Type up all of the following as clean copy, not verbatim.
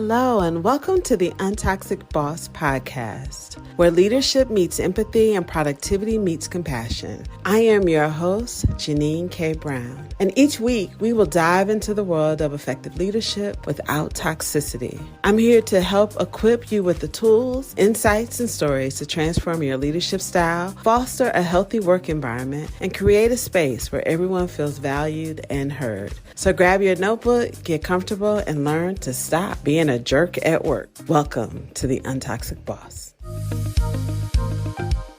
Hello, and welcome to the UnToxic Boss podcast, where leadership meets empathy and productivity meets compassion. I am your host, Jeannine K. Brown, and each week we will dive into the world of effective leadership without toxicity. I'm here to help equip you with the tools, insights, and stories to transform your leadership style, foster a healthy work environment, and create a space where everyone feels valued and heard. So grab your notebook, get comfortable, and learn to stop being a jerk at work. Welcome to the UnToxic Boss.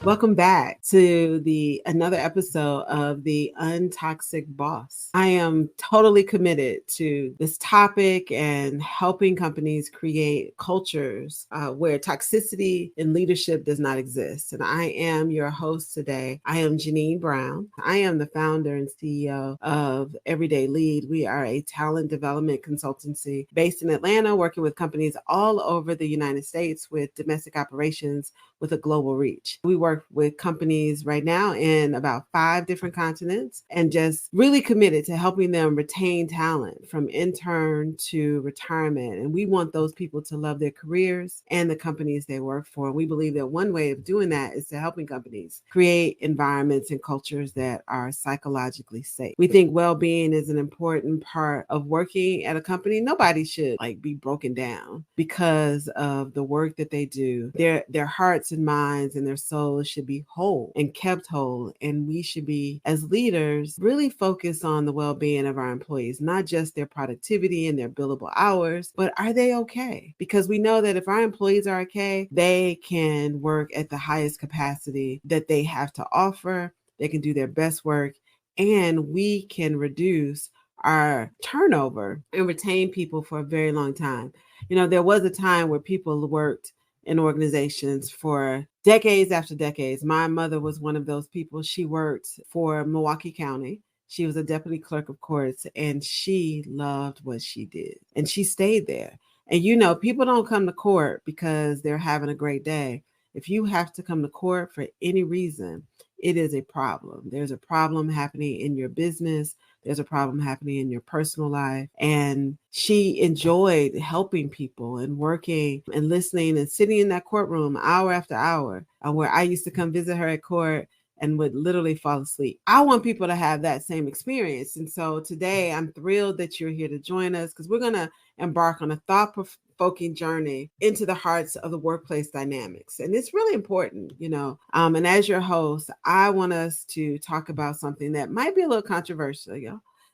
Welcome back to another episode of the UnToxic Boss. I am totally committed to this topic and helping companies create cultures where toxicity in leadership does not exist. And I am your host today. I am Jeannine Brown. I am the founder and CEO of Everyday Lead. We are a talent development consultancy based in Atlanta, working with companies all over the United States with domestic operations with a global reach. We work with companies right now in about 5 different continents and just really committed to helping them retain talent from intern to retirement. And we want those people to love their careers and the companies they work for. We believe that one way of doing that is to helping companies create environments and cultures that are psychologically safe. We think well-being is an important part of working at a company. Nobody should be broken down because of the work that they do. Their hearts and minds and their souls should be whole and kept whole. And we should be, as leaders, really focus on the well-being of our employees, not just their productivity and their billable hours, but are they okay? Because we know that if our employees are okay, they can work at the highest capacity that they have to offer. They can do their best work, and we can reduce our turnover and retain people for a very long time. There was a time where people worked in organizations for decades after decades. My mother was one of those people. She worked for Milwaukee County. She was a deputy clerk of courts, and she loved what she did. And she stayed there. And people don't come to court because they're having a great day. If you have to come to court for any reason, it is a problem. There's a problem happening in your business. There's a problem happening in your personal life. And she enjoyed helping people and working and listening and sitting in that courtroom hour after hour, where I used to come visit her at court and would literally fall asleep. I want people to have that same experience. And so today I'm thrilled that you're here to join us, because we're going to embark on a thought-provoking journey into the hearts of the workplace dynamics. And it's really important, and as your host, I want us to talk about something that might be a little controversial,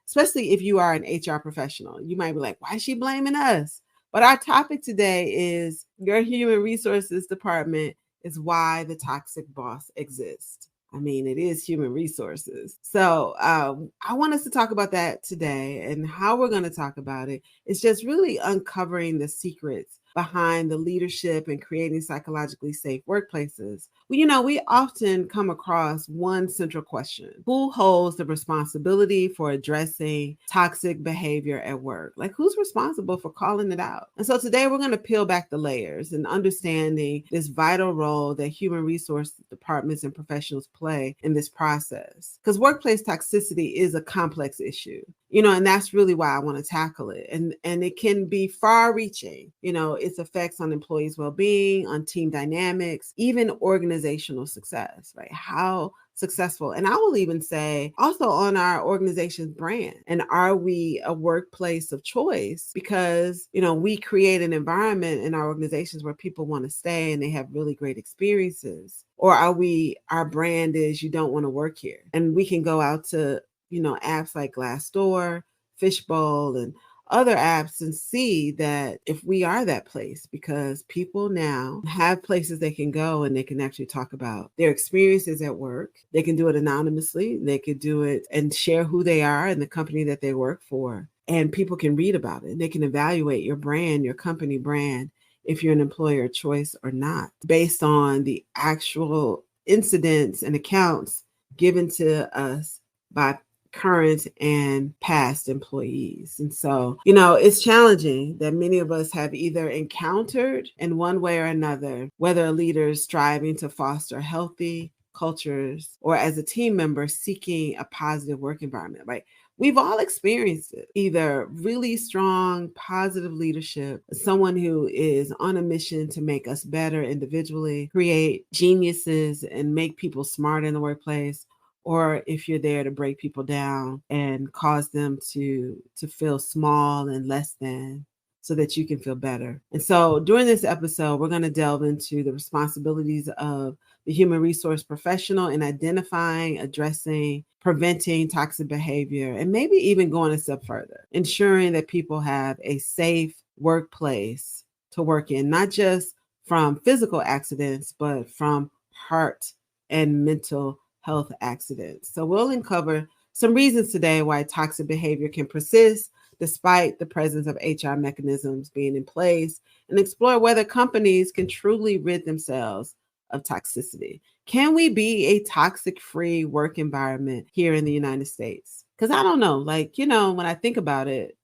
especially if you are an HR professional. You might be like, why is she blaming us? But our topic today is your human resources department is why the toxic boss exists. I mean, it is human resources. So I want us to talk about that today, and how we're going to talk about it is just really uncovering the secrets behind the leadership and creating psychologically safe workplaces. Well, we often come across one central question: who holds the responsibility for addressing toxic behavior at work? Who's responsible for calling it out? And so today we're going to peel back the layers and understanding this vital role that human resource departments and professionals play in this process. Because workplace toxicity is a complex issue, and that's really why I want to tackle it. And it can be far-reaching, its effects on employees' well-being, on team dynamics, even organizational success, right? How successful. And I will even say also on our organization's brand. And are we a workplace of choice? Because, we create an environment in our organizations where people want to stay and they have really great experiences. Or our brand is you don't want to work here. And we can go out to, apps like Glassdoor, Fishbowl, and other apps and see that if we are that place, because people now have places they can go and they can actually talk about their experiences at work. They can do it anonymously. They could do it and share who they are and the company that they work for. And people can read about it. They can evaluate your brand, your company brand, if you're an employer of choice or not, based on the actual incidents and accounts given to us by current and past employees. And so, it's challenging that many of us have either encountered in one way or another, whether a leader is striving to foster healthy cultures or as a team member seeking a positive work environment, right? We've all experienced it, either really strong, positive leadership, someone who is on a mission to make us better individually, create geniuses and make people smart in the workplace, or if you're there to break people down and cause them to feel small and less than so that you can feel better. And so during this episode, we're going to delve into the responsibilities of the human resource professional in identifying, addressing, preventing toxic behavior, and maybe even going a step further, ensuring that people have a safe workplace to work in, not just from physical accidents, but from heart and mental health accidents. So we'll uncover some reasons today why toxic behavior can persist despite the presence of HR mechanisms being in place, and explore whether companies can truly rid themselves of toxicity. Can we be a toxic free work environment here in the United States? Because I don't know, like, when I think about it,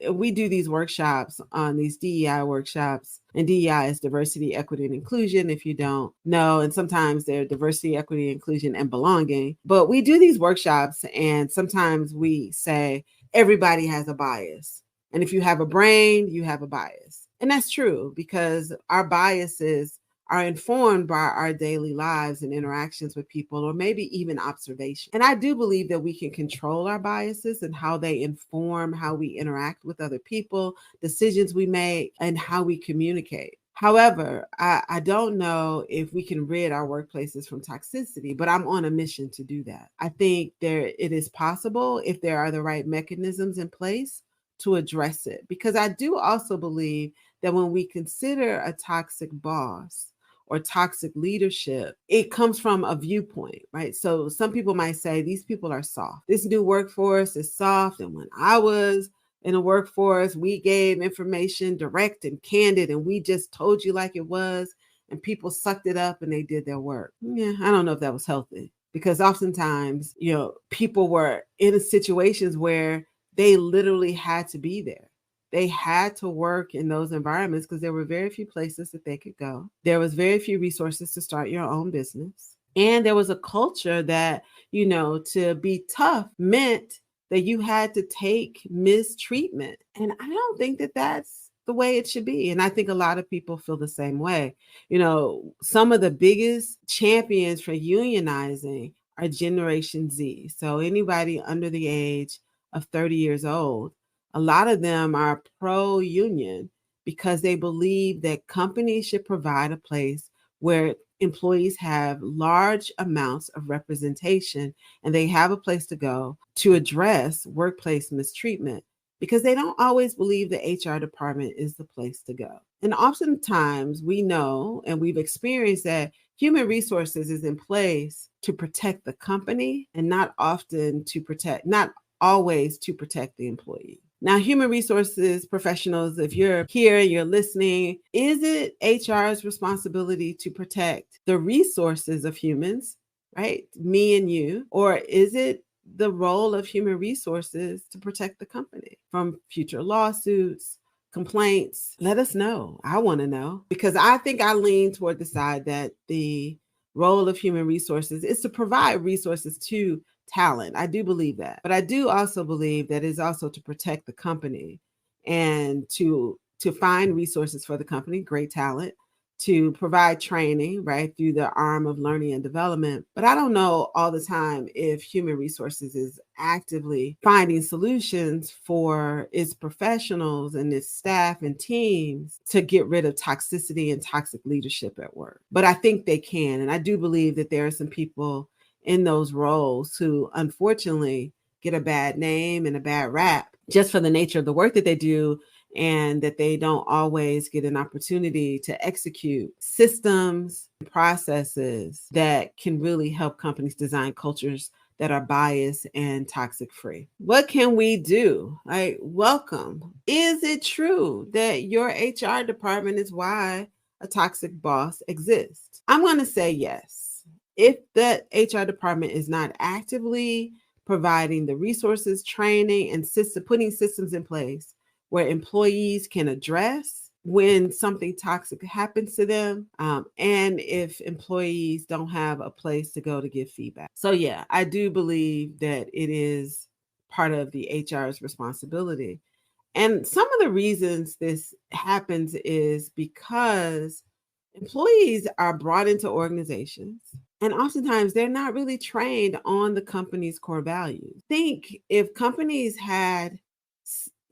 we do these workshops on these DEI workshops, and DEI is diversity, equity, and inclusion, if you don't know. And sometimes they're diversity, equity, inclusion, and belonging. But we do these workshops, and sometimes we say everybody has a bias. And if you have a brain, you have a bias. And that's true because our biases are informed by our daily lives and interactions with people, or maybe even observation. And I do believe that we can control our biases and how they inform how we interact with other people, decisions we make, and how we communicate. However, I don't know if we can rid our workplaces from toxicity, but I'm on a mission to do that. I think it is possible if there are the right mechanisms in place to address it. Because I do also believe that when we consider a toxic boss or toxic leadership, it comes from a viewpoint, right? So some people might say these people are soft. This new workforce is soft. And when I was in a workforce, we gave information direct and candid, and we just told you like it was, and people sucked it up and they did their work. Yeah, I don't know if that was healthy, because oftentimes, people were in situations where they literally had to be there. They had to work in those environments because there were very few places that they could go. There was very few resources to start your own business. And there was a culture that, to be tough meant that you had to take mistreatment. And I don't think that that's the way it should be. And I think a lot of people feel the same way. Some of the biggest champions for unionizing are Generation Z. So anybody under the age of 30 years old, a lot of them are pro-union because they believe that companies should provide a place where employees have large amounts of representation and they have a place to go to address workplace mistreatment, because they don't always believe the HR department is the place to go. And oftentimes we know and we've experienced that human resources is in place to protect the company and not always to protect the employee. Now, human resources professionals, if you're here, you're listening, is it HR's responsibility to protect the resources of humans, right? Me and you, or is it the role of human resources to protect the company from future lawsuits, complaints? Let us know. I want to know, because I think I lean toward the side that the role of human resources is to provide resources to talent. I do believe that. But I do also believe that it's also to protect the company and to find resources for the company, great talent, to provide training, right, through the arm of learning and development. But I don't know all the time if human resources is actively finding solutions for its professionals and its staff and teams to get rid of toxicity and toxic leadership at work. But I think they can. And I do believe that there are some people in those roles who unfortunately get a bad name and a bad rap just for the nature of the work that they do, and that they don't always get an opportunity to execute systems, processes that can really help companies design cultures that are biased and toxic free. What can we do? Welcome. Is it true that your HR department is why a toxic boss exists? I'm going to say yes. If the HR department is not actively providing the resources, training, and putting systems in place where employees can address when something toxic happens to them, and if employees don't have a place to go to give feedback. So yeah, I do believe that it is part of the HR's responsibility. And some of the reasons this happens is because employees are brought into organizations, and oftentimes they're not really trained on the company's core values. Think if companies had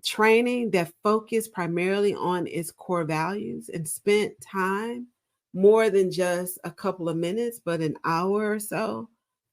training that focused primarily on its core values and spent time more than just a couple of minutes, but an hour or so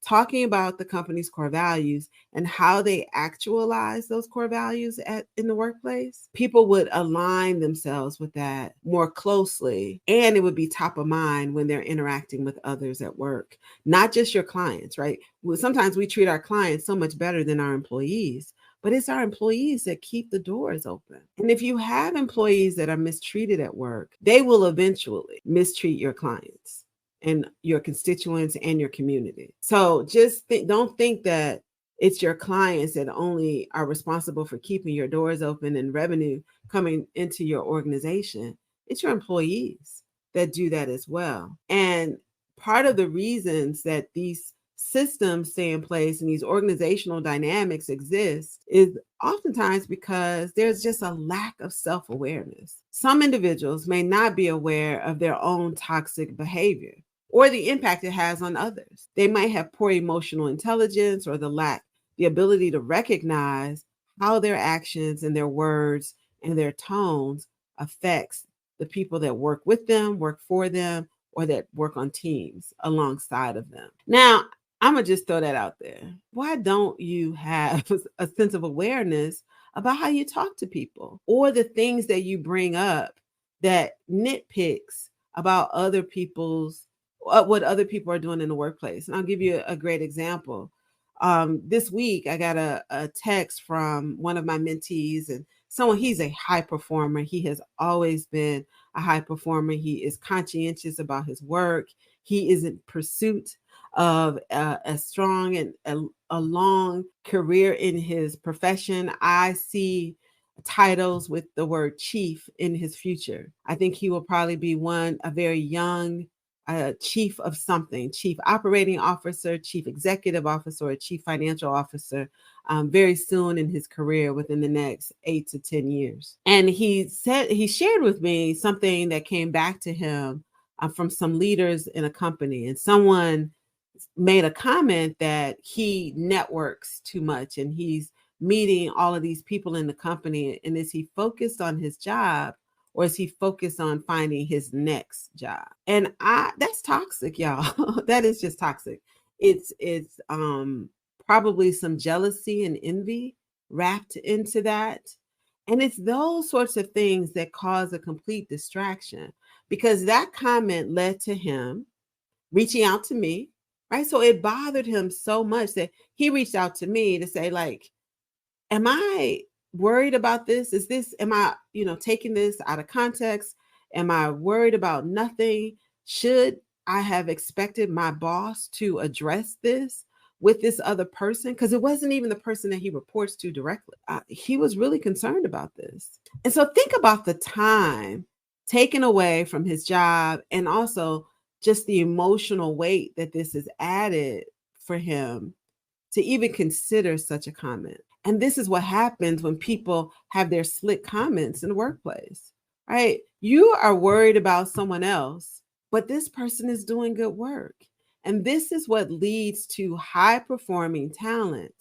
talking about the company's core values and how they actualize those core values in the workplace, people would align themselves with that more closely. And it would be top of mind when they're interacting with others at work, not just your clients, right? Sometimes we treat our clients so much better than our employees, but it's our employees that keep the doors open. And if you have employees that are mistreated at work, they will eventually mistreat your clients and your constituents and your community. So just don't think that it's your clients that only are responsible for keeping your doors open and revenue coming into your organization. It's your employees that do that as well. And part of the reasons that these systems stay in place and these organizational dynamics exist is oftentimes because there's just a lack of self-awareness. Some individuals may not be aware of their own toxic behavior or the impact it has on others. They might have poor emotional intelligence or the ability to recognize how their actions and their words and their tones affects the people that work with them, work for them, or that work on teams alongside of them. Now, I'm going to just throw that out there. Why don't you have a sense of awareness about how you talk to people or the things that you bring up that nitpicks about other people's what other people are doing in the workplace? And I'll give you a great example. This week, I got a text from one of my mentees, and he's a high performer. He has always been a high performer. He is conscientious about his work. He is in pursuit of a strong and a long career in his profession. I see titles with the word chief in his future. I think he will probably be a very young chief of something, chief operating officer, chief executive officer, or chief financial officer very soon in his career within the next 8 to 10 years. And he shared with me something that came back to him from some leaders in a company, and someone made a comment that he networks too much and he's meeting all of these people in the company. And is he focused on his job, or is he focused on finding his next job? And that's toxic, y'all. That is just toxic. It's probably some jealousy and envy wrapped into that. And it's those sorts of things that cause a complete distraction, because that comment led to him reaching out to me, right? So it bothered him so much that he reached out to me to say, like, am I worried about this? Am I, taking this out of context? Am I worried about nothing? Should I have expected my boss to address this with this other person? Because it wasn't even the person that he reports to directly. He was really concerned about this. And so think about the time taken away from his job, and also just the emotional weight that this has added for him to even consider such a comment. And this is what happens when people have their slick comments in the workplace, right? You are worried about someone else, but this person is doing good work. And this is what leads to high performing talent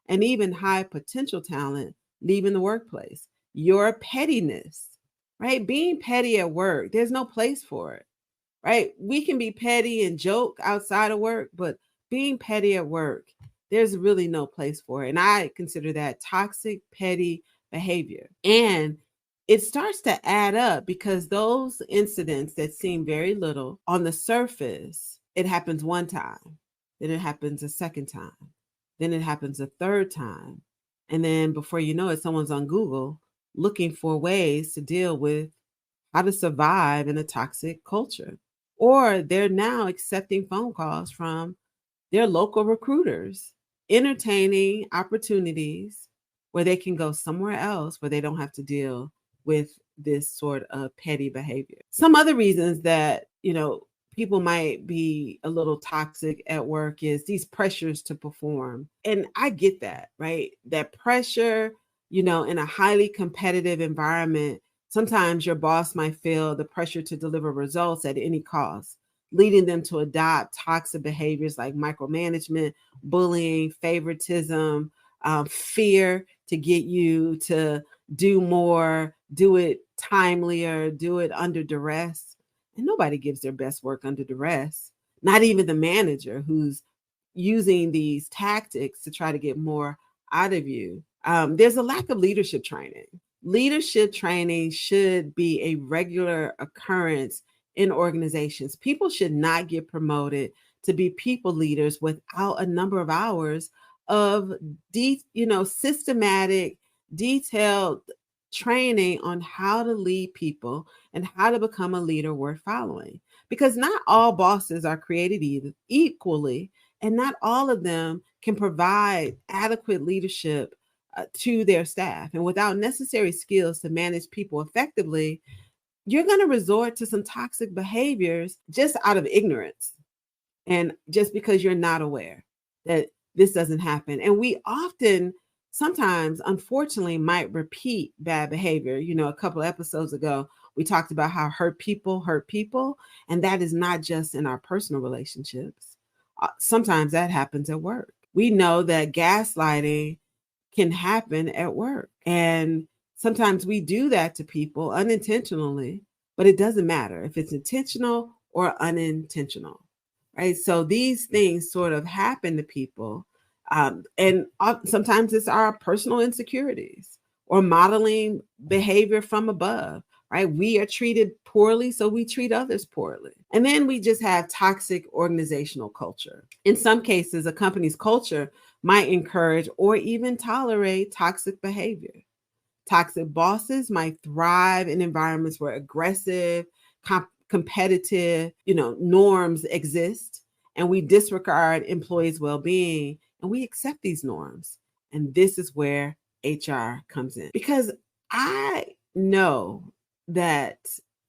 and even high potential talent leaving the workplace. Your pettiness, right? Being petty at work, there's no place for it, right? We can be petty and joke outside of work, but being petty at work, there's really no place for it. And I consider that toxic, petty behavior. And it starts to add up, because those incidents that seem very little on the surface, it happens one time, then it happens a second time, then it happens a third time. And then before you know it, someone's on Google looking for ways to deal with how to survive in a toxic culture. Or they're now accepting phone calls from their local recruiters, entertaining opportunities where they can go somewhere else where they don't have to deal with this sort of petty behavior. Some other reasons that, people might be a little toxic at work is these pressures to perform. And I get that, right? That pressure, in a highly competitive environment, sometimes your boss might feel the pressure to deliver results at any cost, leading them to adopt toxic behaviors like micromanagement, bullying, favoritism, fear to get you to do more, do it timelier, do it under duress. And nobody gives their best work under duress, not even the manager who's using these tactics to try to get more out of you. There's a lack of leadership training. Leadership training should be a regular occurrence in organizations. People should not get promoted to be people leaders without a number of hours of systematic, detailed training on how to lead people and how to become a leader worth following. Because not all bosses are created equally, and not all of them can provide adequate leadership to their staff. And without necessary skills to manage people effectively, you're going to resort to some toxic behaviors just out of ignorance and just because you're not aware that this doesn't happen. And we often, sometimes, unfortunately, might repeat bad behavior. A couple of episodes ago, we talked about how hurt people, and that is not just in our personal relationships. Sometimes that happens at work. We know that gaslighting can happen at work. And sometimes we do that to people unintentionally, but it doesn't matter if it's intentional or unintentional, right? So these things sort of happen to people. And sometimes it's our personal insecurities or modeling behavior from above, right? We are treated poorly, so we treat others poorly. And then we just have toxic organizational culture. In some cases, a company's culture might encourage or even tolerate toxic behavior. Toxic bosses might thrive in environments where aggressive, competitive, norms exist, and we disregard employees' well-being, and we accept these norms. And this is where HR comes in. Because I know that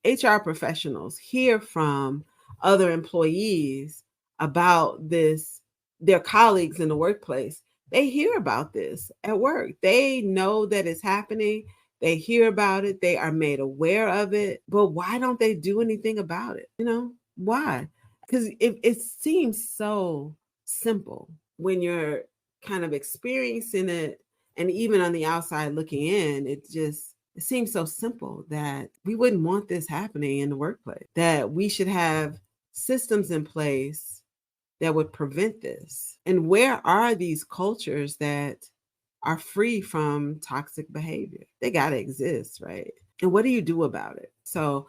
HR professionals hear from other employees about this, their colleagues in the workplace. They hear about this at work. They know that it's happening. They hear about it. They are made aware of it. But why don't they do anything about it? Why? Because it seems so simple when you're kind of experiencing it. And even on the outside looking in, it seems so simple that we wouldn't want this happening in the workplace, that we should have systems in place that would prevent this. And where are these cultures that are free from toxic behavior? They got to exist, right? And what do you do about it? So,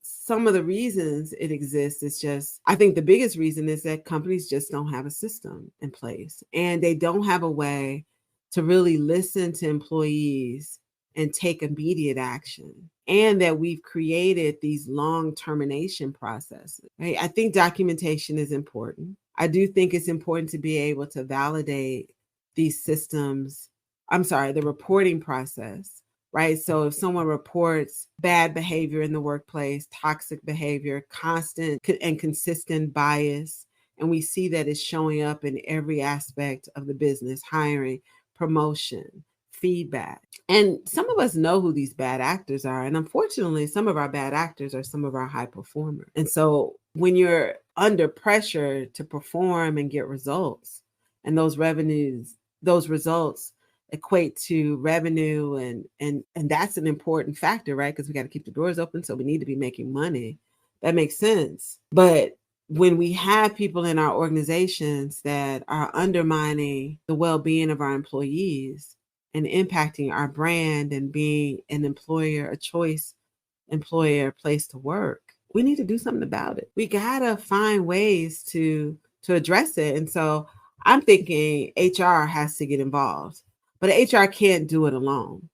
some of the reasons it exists is just, I think the biggest reason is that companies just don't have a system in place, and they don't have a way to really listen to employees and take immediate action. And that we've created these long termination processes, right? I think documentation is important. I do think it's important to be able to validate these systems. The reporting process, right? So if someone reports bad behavior in the workplace, toxic behavior, constant and consistent bias, and we see that it's showing up in every aspect of the business, hiring, promotion, feedback. And some of us know who these bad actors are. And unfortunately, some of our bad actors are some of our high performers. And so when you're under pressure to perform and get results, and those results equate to revenue, and that's an important factor, right? Because we got to keep the doors open. So we need to be making money. That makes sense. But when we have people in our organizations that are undermining the well-being of our employees and impacting our brand and being an employer, a choice employer, place to work, we need to do something about it. We gotta find ways to address it. And so I'm thinking HR has to get involved, but HR can't do it alone.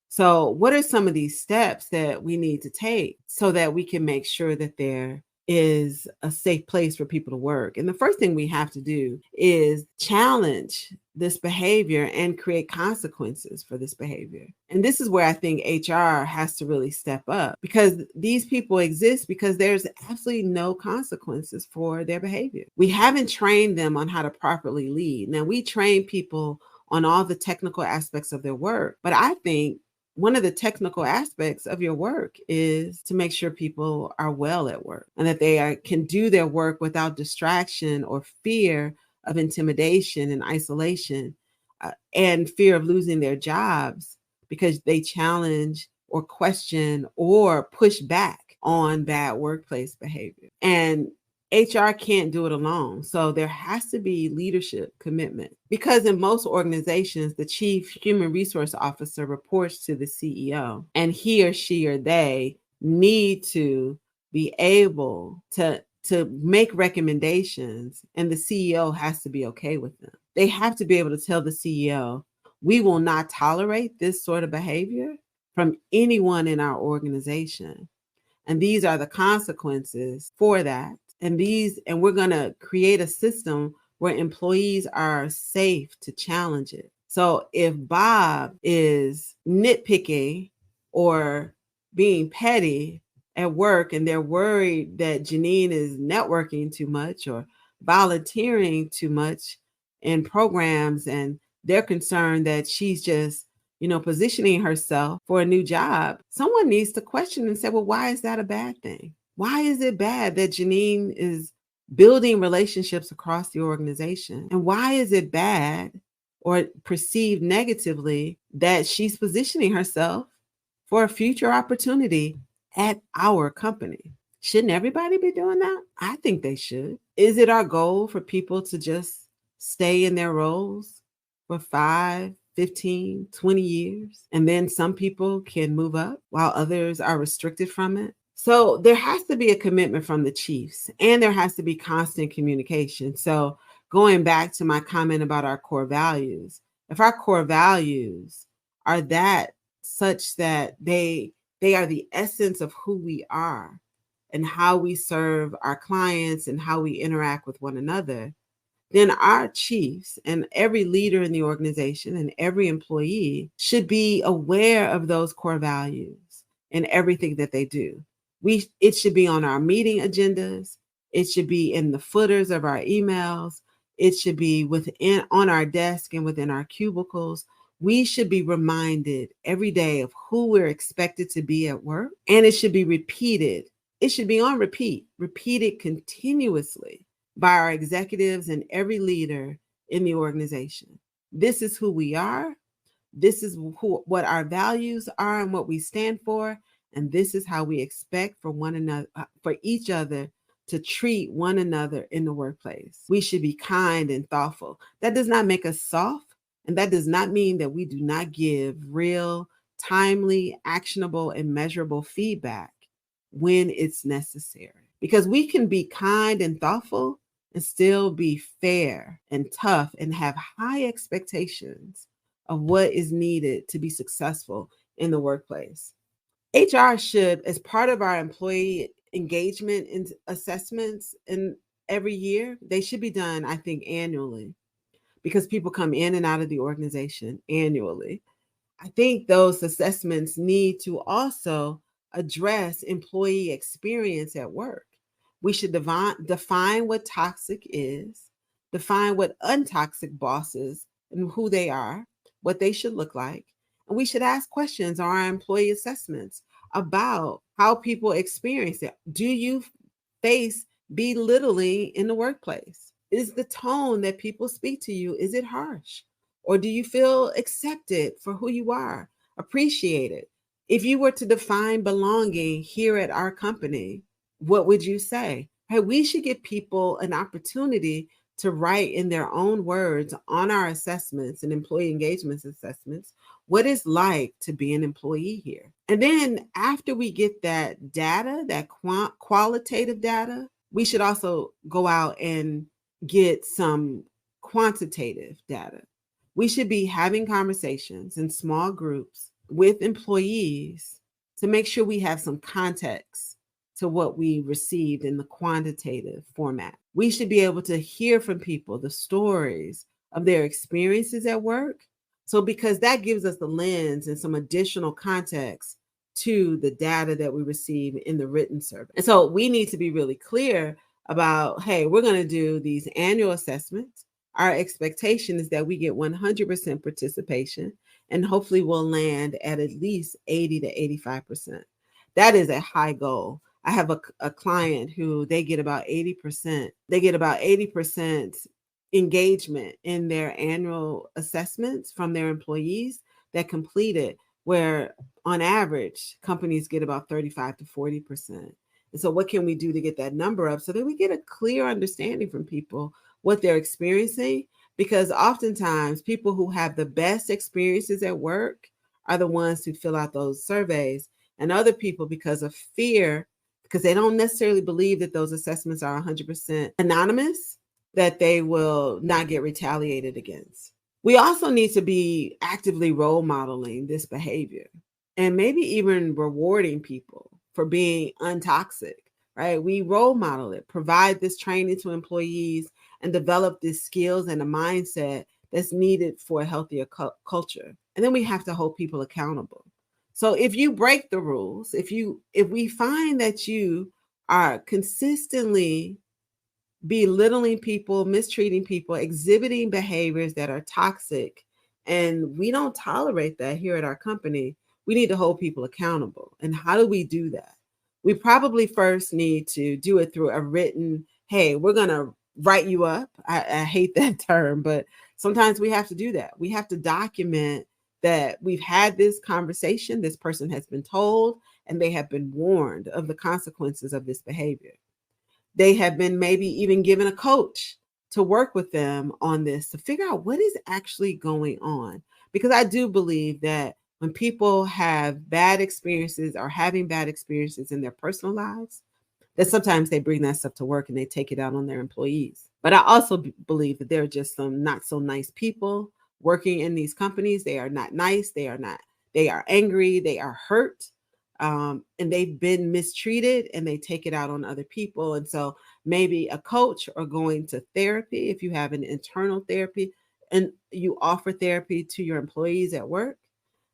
So what are some of these steps that we need to take so that we can make sure that they're is a safe place for people to work. And the first thing we have to do is challenge this behavior and create consequences for this behavior. And this is where I think HR has to really step up, because these people exist because there's absolutely no consequences for their behavior. We haven't trained them on how to properly lead. Now, we train people on all the technical aspects of their work, but I think one of the technical aspects of your work is to make sure people are well at work and that they can do their work without distraction or fear of intimidation and isolation, and fear of losing their jobs because they challenge or question or push back on bad workplace behavior. And HR can't do it alone. So there has to be leadership commitment, because in most organizations, the chief human resource officer reports to the CEO, and he or she or they need to be able to make recommendations, and the CEO has to be okay with them. They have to be able to tell the CEO, we will not tolerate this sort of behavior from anyone in our organization. And these are the consequences for that. And we're going to create a system where employees are safe to challenge it. So if Bob is nitpicking or being petty at work, and they're worried that Jeannine is networking too much or volunteering too much in programs, and they're concerned that she's just positioning herself for a new job, someone needs to question and say, well, why is that a bad thing? Why is it bad that Jeannine is building relationships across the organization? And why is it bad or perceived negatively that she's positioning herself for a future opportunity at our company? Shouldn't everybody be doing that? I think they should. Is it our goal for people to just stay in their roles for 5, 15, 20 years, and then some people can move up while others are restricted from it? So there has to be a commitment from the chiefs, and there has to be constant communication. So going back to my comment about our core values, if our core values are that such that they are the essence of who we are and how we serve our clients and how we interact with one another, then our chiefs and every leader in the organization and every employee should be aware of those core values in everything that they do. It should be on our meeting agendas. It should be in the footers of our emails. It should be on our desk and within our cubicles. We should be reminded every day of who we're expected to be at work, and it should be repeated. It should be on repeated continuously by our executives and every leader in the organization. This is who we are. This is what our values are and what we stand for. And this is how we expect for one another, for each other to treat one another in the workplace. We should be kind and thoughtful. That does not make us soft. And that does not mean that we do not give real, timely, actionable, and measurable feedback when it's necessary. Because we can be kind and thoughtful and still be fair and tough and have high expectations of what is needed to be successful in the workplace. HR should, as part of our employee engagement and assessments in every year, they should be done, I think, annually, because people come in and out of the organization annually. I think those assessments need to also address employee experience at work. We should define what toxic is, define what untoxic bosses and who they are, what they should look like. And we should ask questions on our employee assessments about how people experience it. Do you face belittling in the workplace? Is the tone that people speak to you, is it harsh? Or do you feel accepted for who you are, appreciated? If you were to define belonging here at our company, what would you say? Hey, we should give people an opportunity to write in their own words on our assessments and employee engagement assessments what it's like to be an employee here. And then after we get that data, that qualitative data, we should also go out and get some quantitative data. We should be having conversations in small groups with employees to make sure we have some context to what we received in the quantitative format. We should be able to hear from people the stories of their experiences at work. So, because that gives us the lens and some additional context to the data that we receive in the written survey. And so we need to be really clear about, hey, we're going to do these annual assessments. Our expectation is that we get 100% participation, and hopefully we'll land at least 80 to 85%. That is a high goal. I have a client who they get about 80%. They get about 80% engagement in their annual assessments from their employees that complete it, where on average, companies get about 35 to 40%. And so what can we do to get that number up so that we get a clear understanding from people what they're experiencing? Because oftentimes people who have the best experiences at work are the ones who fill out those surveys, and other people, because of fear, because they don't necessarily believe that those assessments are 100% anonymous, that they will not get retaliated against. We also need to be actively role modeling this behavior and maybe even rewarding people for being untoxic, right? We role model it, provide this training to employees, and develop these skills and a mindset that's needed for a healthier culture. And then we have to hold people accountable. So if you break the rules, if we find that you are consistently belittling people, mistreating people, exhibiting behaviors that are toxic, and we don't tolerate that here at our company, we need to hold people accountable. And how do we do that? We probably first need to do it through a written, hey, we're going to write you up. I hate that term, but sometimes we have to do that. We have to document that we've had this conversation, this person has been told, and they have been warned of the consequences of this behavior. They have been maybe even given a coach to work with them on this to figure out what is actually going on. Because I do believe that when people have bad experiences or having bad experiences in their personal lives, that sometimes they bring that stuff to work and they take it out on their employees. But I also believe that there are just some not so nice people working in these companies. They are not nice. They are angry. They are hurt. And they've been mistreated and they take it out on other people. And so maybe a coach or going to therapy, if you have an internal therapy and you offer therapy to your employees at work.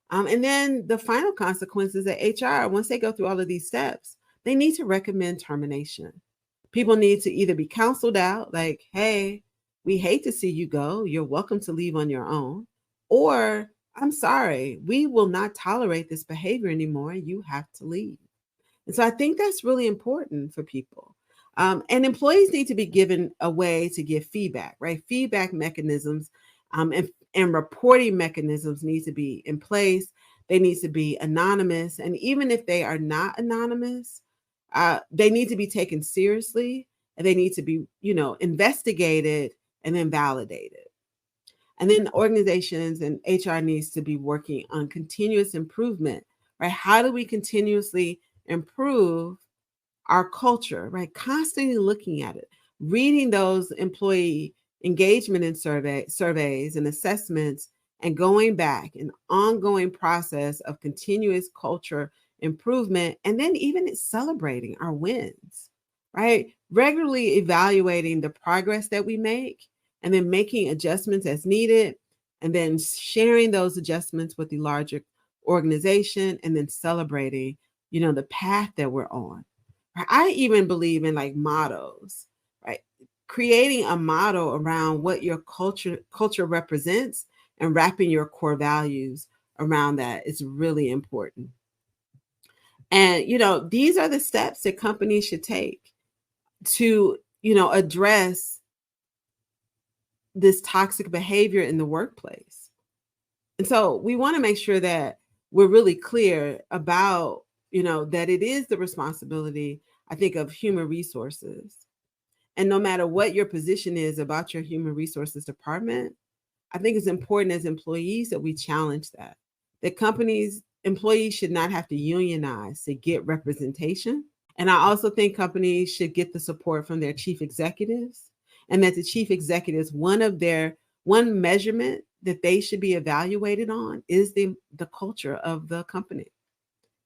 And then the final consequences at HR, once they go through all of these steps, they need to recommend termination. People need to either be counseled out, like, hey, we hate to see you go. You're welcome to leave on your own. Or, I'm sorry, we will not tolerate this behavior anymore. You have to leave. And so I think that's really important for people. And employees need to be given a way to give feedback, right? Feedback mechanisms and reporting mechanisms need to be in place. They need to be anonymous. And even if they are not anonymous, they need to be taken seriously and they need to be, investigated and then validated. And then organizations and HR needs to be working on continuous improvement, right? How do we continuously improve our culture, right? Constantly looking at it, reading those employee engagement and surveys and assessments, and going back, an ongoing process of continuous culture improvement, and then even celebrating our wins, right? Regularly evaluating the progress that we make, and then making adjustments as needed, and then sharing those adjustments with the larger organization, and then celebrating, the path that we're on. I even believe in like mottos, right? Creating a motto around what your culture represents and wrapping your core values around that is really important. And, these are the steps that companies should take to, address this toxic behavior in the workplace. And so we want to make sure that we're really clear about, that it is the responsibility, I think, of human resources. And no matter what your position is about your human resources department, I think it's important as employees that we challenge that. That employees should not have to unionize to get representation. And I also think companies should get the support from their chief executives, and that the chief executives, one measurement that they should be evaluated on is the culture of the company.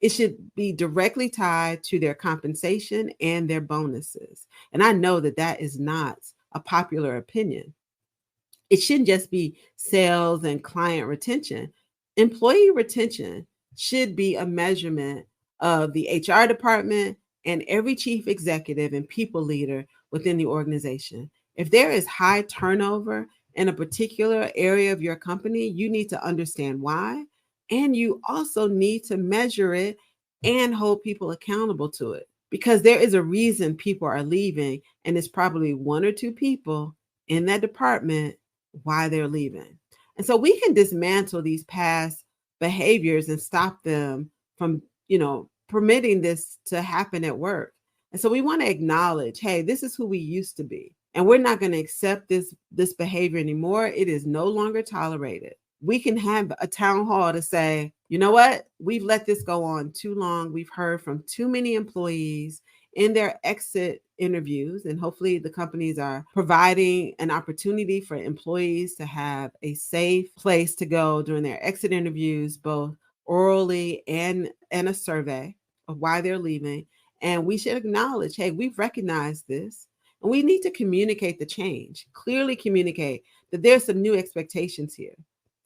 It should be directly tied to their compensation and their bonuses. And I know that that is not a popular opinion. It shouldn't just be sales and client retention. Employee retention should be a measurement of the HR department and every chief executive and people leader within the organization. If there is high turnover in a particular area of your company, you need to understand why. And you also need to measure it and hold people accountable to it, because there is a reason people are leaving. And it's probably one or two people in that department why they're leaving. And so we can dismantle these past behaviors and stop them from, permitting this to happen at work. And so we want to acknowledge, hey, this is who we used to be. And we're not going to accept this behavior anymore. It is no longer tolerated. We can have a town hall to say, you know what? We've let this go on too long. We've heard from too many employees in their exit interviews, and hopefully the companies are providing an opportunity for employees to have a safe place to go during their exit interviews, both orally and a survey of why they're leaving. And we should acknowledge, hey, we've recognized this, and we need to communicate the change, clearly communicate that there's some new expectations here.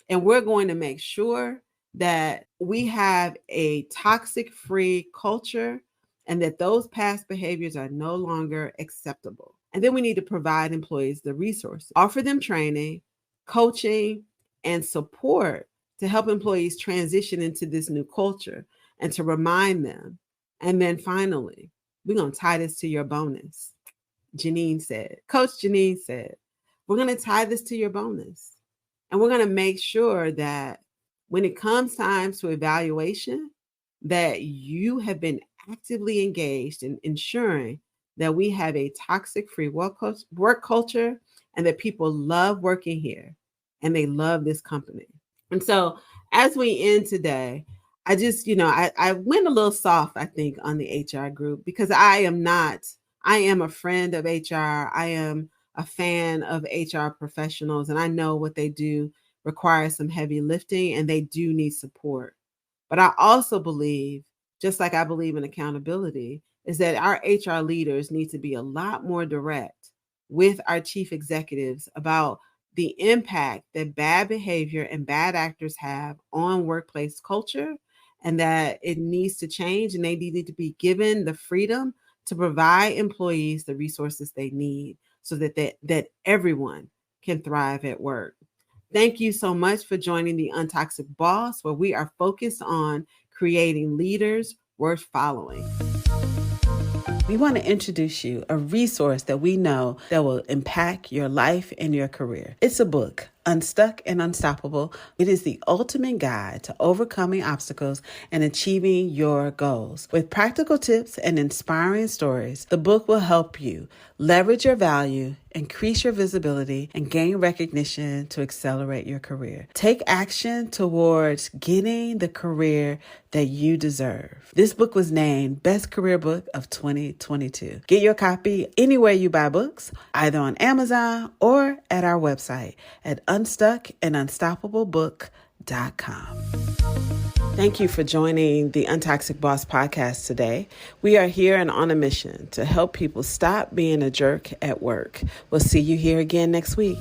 And we're going to make sure that we have a toxic-free culture and that those past behaviors are no longer acceptable. And then we need to provide employees the resources, offer them training, coaching, and support to help employees transition into this new culture and to remind them. And then finally, we're going to tie this to your bonus. Jeannine said, Coach Jeannine said, we're going to tie this to your bonus. And we're going to make sure that when it comes time to evaluation, that you have been actively engaged in ensuring that we have a toxic-free work culture and that people love working here and they love this company. And so as we end today, I just, I went a little soft, I think, on the HR group, because I am a friend of HR. I am a fan of HR professionals, and I know what they do requires some heavy lifting and they do need support. But I also believe, just like I believe in accountability, is that our HR leaders need to be a lot more direct with our chief executives about the impact that bad behavior and bad actors have on workplace culture, and that it needs to change, and they need to be given the freedom to provide employees the resources they need so that everyone can thrive at work. Thank you so much for joining the UnToxic Boss, where we are focused on creating leaders worth following. We want to introduce you a resource that we know that will impact your life and your career. It's a book, Unstuck and Unstoppable. It is the ultimate guide to overcoming obstacles and achieving your goals. With practical tips and inspiring stories, the book will help you leverage your value, increase your visibility, and gain recognition to accelerate your career. Take action towards getting the career that you deserve. This book was named Best Career Book of 2022. Get your copy anywhere you buy books, either on Amazon or at our website at unstuckandunstoppablebook.com. Thank you for joining the UnToxic Boss podcast today. We are here and on a mission to help people stop being a jerk at work. We'll see you here again next week.